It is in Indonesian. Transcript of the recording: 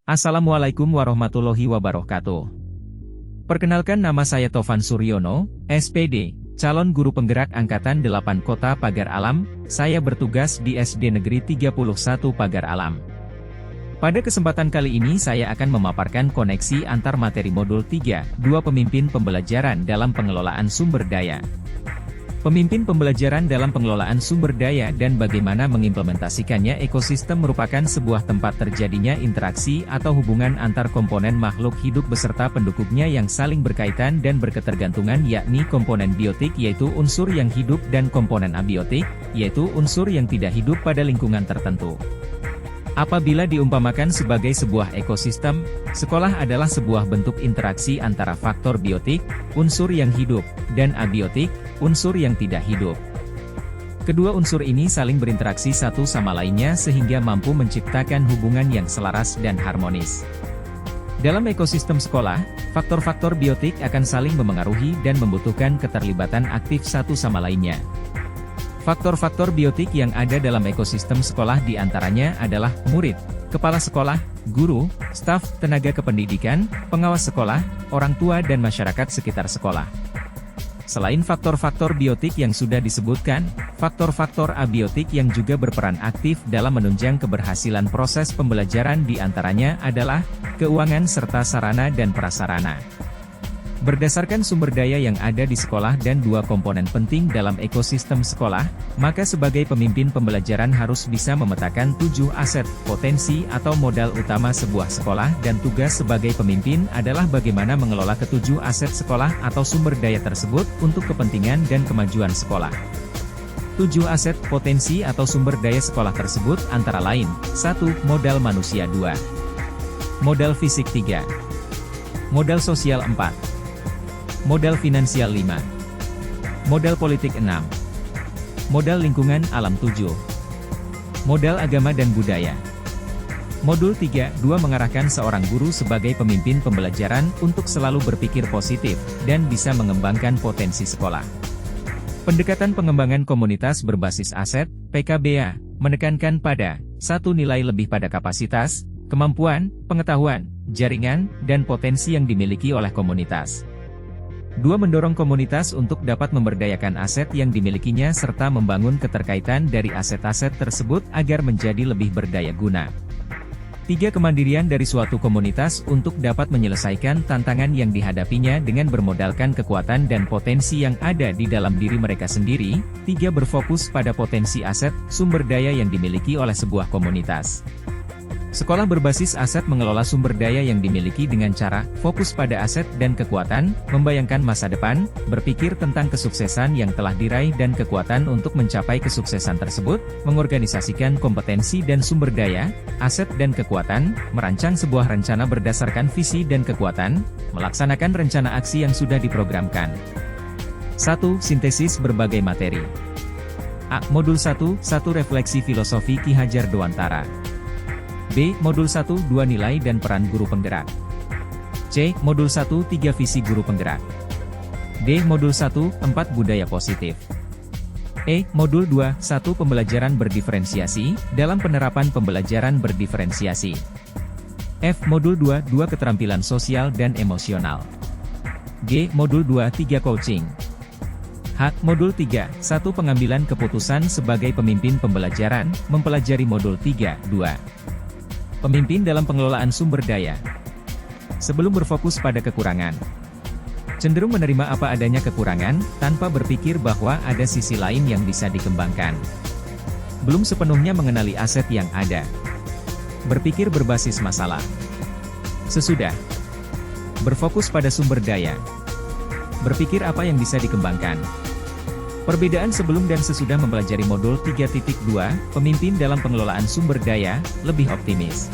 Assalamualaikum warahmatullahi wabarakatuh. Perkenalkan, nama saya Tovan Suryono, SPD, calon guru penggerak Angkatan 8 Kota Pagar Alam. Saya bertugas di SD Negeri 31 Pagar Alam. Pada kesempatan kali ini saya akan memaparkan koneksi antar materi modul 3, 2 pemimpin pembelajaran dalam pengelolaan sumber daya. Pemimpin pembelajaran dalam pengelolaan sumber daya dan bagaimana mengimplementasikannya. Ekosistem merupakan sebuah tempat terjadinya interaksi atau hubungan antar komponen makhluk hidup beserta pendukungnya yang saling berkaitan dan berketergantungan, yakni komponen biotik yaitu unsur yang hidup dan komponen abiotik, yaitu unsur yang tidak hidup pada lingkungan tertentu. Apabila diumpamakan sebagai sebuah ekosistem, sekolah adalah sebuah bentuk interaksi antara faktor biotik, unsur yang hidup, dan abiotik, unsur yang tidak hidup. Kedua unsur ini saling berinteraksi satu sama lainnya sehingga mampu menciptakan hubungan yang selaras dan harmonis. Dalam ekosistem sekolah, faktor-faktor biotik akan saling memengaruhi dan membutuhkan keterlibatan aktif satu sama lainnya. Faktor-faktor biotik yang ada dalam ekosistem sekolah diantaranya adalah murid, kepala sekolah, guru, staf, tenaga kependidikan, pengawas sekolah, orang tua dan masyarakat sekitar sekolah. Selain faktor-faktor biotik yang sudah disebutkan, faktor-faktor abiotik yang juga berperan aktif dalam menunjang keberhasilan proses pembelajaran diantaranya adalah keuangan serta sarana dan prasarana. Berdasarkan sumber daya yang ada di sekolah dan dua komponen penting dalam ekosistem sekolah, maka sebagai pemimpin pembelajaran harus bisa memetakan 7 aset, potensi atau modal utama sebuah sekolah, dan tugas sebagai pemimpin adalah bagaimana mengelola ketujuh aset sekolah atau sumber daya tersebut untuk kepentingan dan kemajuan sekolah. 7 aset potensi atau sumber daya sekolah tersebut antara lain: 1. Modal manusia. 2. Modal fisik. 3. Modal sosial. 4. Modal finansial. 5. Modal politik. 6. Modal lingkungan alam. 7. Modal agama dan budaya. Modul 3, 2 mengarahkan seorang guru sebagai pemimpin pembelajaran untuk selalu berpikir positif dan bisa mengembangkan potensi sekolah. Pendekatan pengembangan komunitas berbasis aset, PKBA, menekankan pada 1. Nilai lebih pada kapasitas, kemampuan, pengetahuan, jaringan, dan potensi yang dimiliki oleh komunitas. 2. Mendorong komunitas untuk dapat memberdayakan aset yang dimilikinya serta membangun keterkaitan dari aset-aset tersebut agar menjadi lebih berdaya guna. 3. Kemandirian dari suatu komunitas untuk dapat menyelesaikan tantangan yang dihadapinya dengan bermodalkan kekuatan dan potensi yang ada di dalam diri mereka sendiri. 4. Berfokus pada potensi aset, sumber daya yang dimiliki oleh sebuah komunitas. Sekolah berbasis aset mengelola sumber daya yang dimiliki dengan cara fokus pada aset dan kekuatan, membayangkan masa depan, berpikir tentang kesuksesan yang telah diraih dan kekuatan untuk mencapai kesuksesan tersebut, mengorganisasikan kompetensi dan sumber daya, aset dan kekuatan, merancang sebuah rencana berdasarkan visi dan kekuatan, melaksanakan rencana aksi yang sudah diprogramkan. 1. Sintesis berbagai materi. A. Modul 1, 1 refleksi filosofi Ki Hajar Dewantara. B. Modul 1, 2 nilai dan peran guru penggerak. C. Modul 1, 3 visi guru penggerak. D. Modul 1, 4 budaya positif. E. Modul 2, 1 pembelajaran berdiferensiasi, dalam penerapan pembelajaran berdiferensiasi. F. Modul 2, 2 keterampilan sosial dan emosional. G. Modul 2, 3 coaching. H. Modul 3, 1 pengambilan keputusan sebagai pemimpin pembelajaran, mempelajari modul 3, 2. Pemimpin dalam pengelolaan sumber daya. Sebelum berfokus pada kekurangan, cenderung menerima apa adanya kekurangan, tanpa berpikir bahwa ada sisi lain yang bisa dikembangkan. Belum sepenuhnya mengenali aset yang ada. Berpikir berbasis masalah. Sesudah berfokus pada sumber daya, berpikir apa yang bisa dikembangkan. Perbedaan sebelum dan sesudah mempelajari modul 3.2, pemimpin dalam pengelolaan sumber daya, lebih optimis.